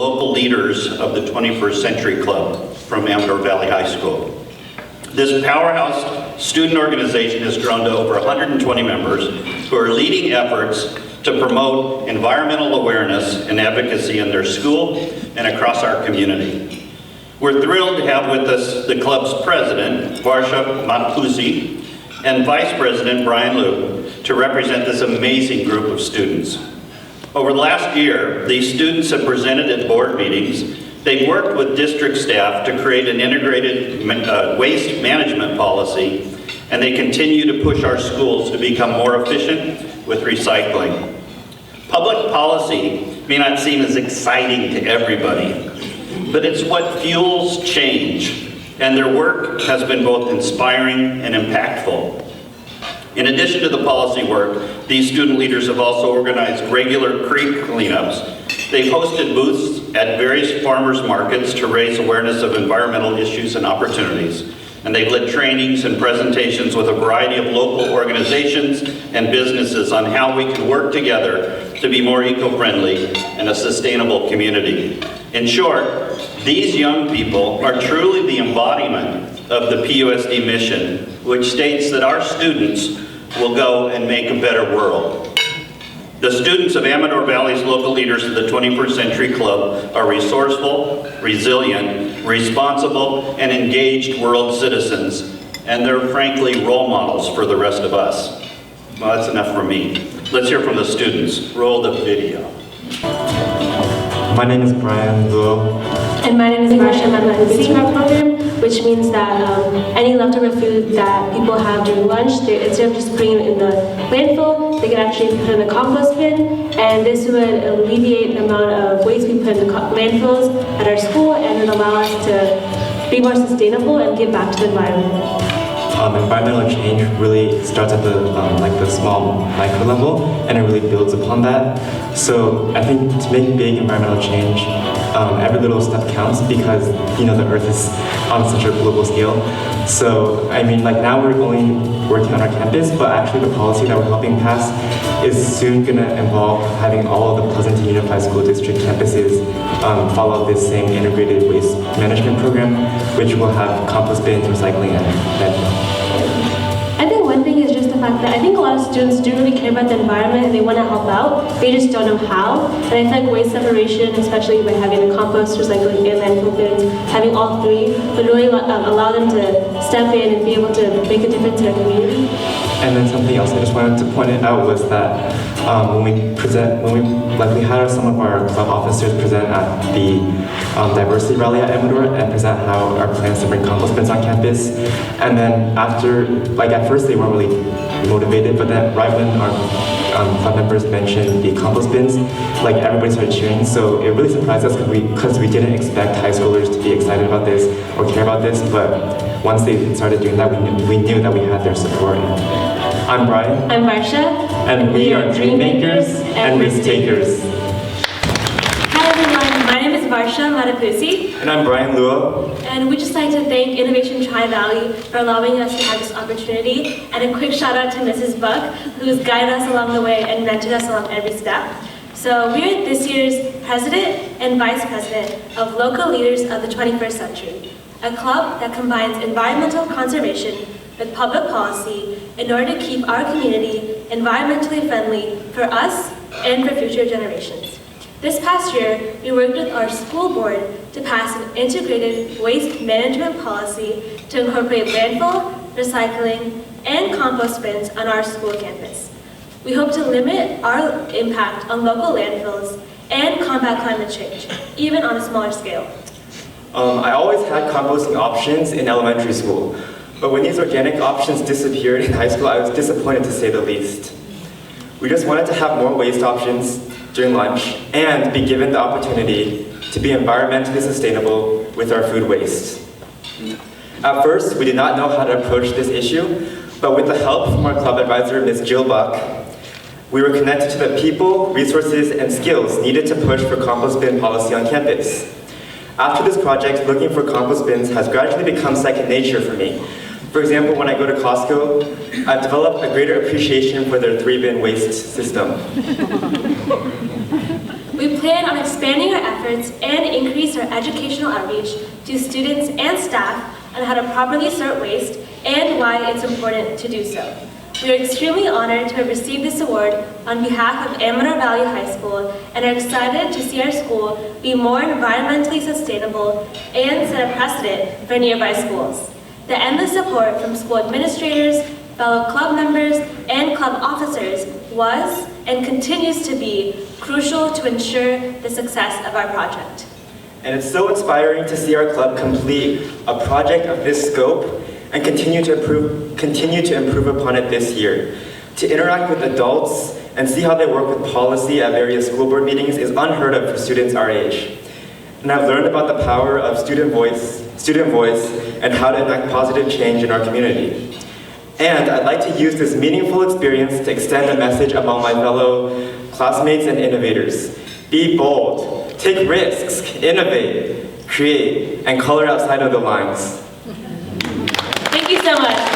local leaders of the 21st Century Club from Amador Valley High School. This powerhouse student organization has grown to over 120 members who are leading efforts to promote environmental awareness and advocacy in their school and across our community. We're thrilled to have with us the club's president, Varsha Madapoosi, and vice president, Bryan, to represent this amazing group of students. Over the last year, these students have presented at board meetings. They've worked with district staff to create an integrated waste management policy, and they continue to push our schools to become more efficient with recycling. Public policy may not seem as exciting to everybody, but it's what fuels change, and their work has been both inspiring and impactful. In addition to the policy work, these student leaders have also organized regular creek cleanups. They've hosted booths at various farmers markets to raise awareness of environmental issues and opportunities. And they've led trainings and presentations with a variety of local organizations and businesses on how we can work together to be more eco-friendly and a sustainable community. In short, these young people are truly the embodiment of the PUSD mission, which states that our students will go and make a better world. The students of Amador Valley's local leaders of the 21st Century Club are resourceful, resilient, responsible, and engaged world citizens, and they're frankly role models for the rest of us. Well, that's enough for me. Let's hear from the students. Roll the video. My name is Bryan. And my name is Varsha. I'm on the Food program, which means that any leftover food that people have during lunch, instead of just putting it in the landfill, they can actually put it in the compost bin, and this would alleviate the amount of waste we put in the landfills at our school, and it would allow us to be more sustainable and give back to the environment. Environmental change really starts at the small micro level, and it really builds upon that. So I think to make big environmental change, every little step counts, because the Earth is on such a global scale. So I mean, like, now we're only working on our campus, but actually the policy that we're helping pass is soon going to involve having all of the Pleasanton Unified School District campuses follow this same integrated waste management program, which will have compost bins, recycling, and landfill. I think one thing is just the fact that I think a lot of students do really care about the environment and they want to help out. They just don't know how. And I feel like waste separation, especially by having the compost, recycling, and landfill bins, having all three, would really allow them to step in and be able to make a difference in their community. And then something else I just wanted to point out was that when we had some of our club officers present at the diversity rally at Amador and present how our plans to bring compost bins on campus. And then after, at first they weren't really motivated, but then right when our club members mentioned the compost bins, everybody started cheering. So it really surprised us because we didn't expect high schoolers to be excited about this or care about this, but once they started doing that, we knew that we had their support. I'm Bryan. I'm Varsha. And we are Dreammakers and Risktakers. Hi everyone, my name is Varsha Madapoosi. And I'm Bryan. And we'd just like to thank Innovation Tri-Valley for allowing us to have this opportunity. And a quick shout out to Mrs. Buck, who's guided us along the way and mentored us along every step. So we're this year's president and vice president of Local Leaders of the 21st Century, a club that combines environmental conservation with public policy in order to keep our community environmentally friendly for us and for future generations. This past year, we worked with our school board to pass an integrated waste management policy to incorporate landfill, recycling, and compost bins on our school campus. We hope to limit our impact on local landfills and combat climate change, even on a smaller scale. I always had composting options in elementary school, but when these organic options disappeared in high school, I was disappointed to say the least. We just wanted to have more waste options during lunch and be given the opportunity to be environmentally sustainable with our food waste. At first, we did not know how to approach this issue, but with the help from our club advisor, Ms. Jill Buck, we were connected to the people, resources, and skills needed to push for compost bin policy on campus. After this project, looking for compost bins has gradually become second nature for me. For example, when I go to Costco, I've developed a greater appreciation for their 3-bin waste system. We plan on expanding our efforts and increase our educational outreach to students and staff on how to properly sort waste and why it's important to do so. We are extremely honored to have received this award on behalf of Amador Valley High School and are excited to see our school be more environmentally sustainable and set a precedent for nearby schools. The endless support from school administrators, fellow club members, and club officers was and continues to be crucial to ensure the success of our project. And it's so inspiring to see our club complete a project of this scope and continue to improve upon it this year. To interact with adults and see how they work with policy at various school board meetings is unheard of for students our age. And I've learned about the power of student voice, and how to enact positive change in our community. And I'd like to use this meaningful experience to extend a message among my fellow classmates and innovators. Be bold, take risks, innovate, create, and color outside of the lines. Thank you so much.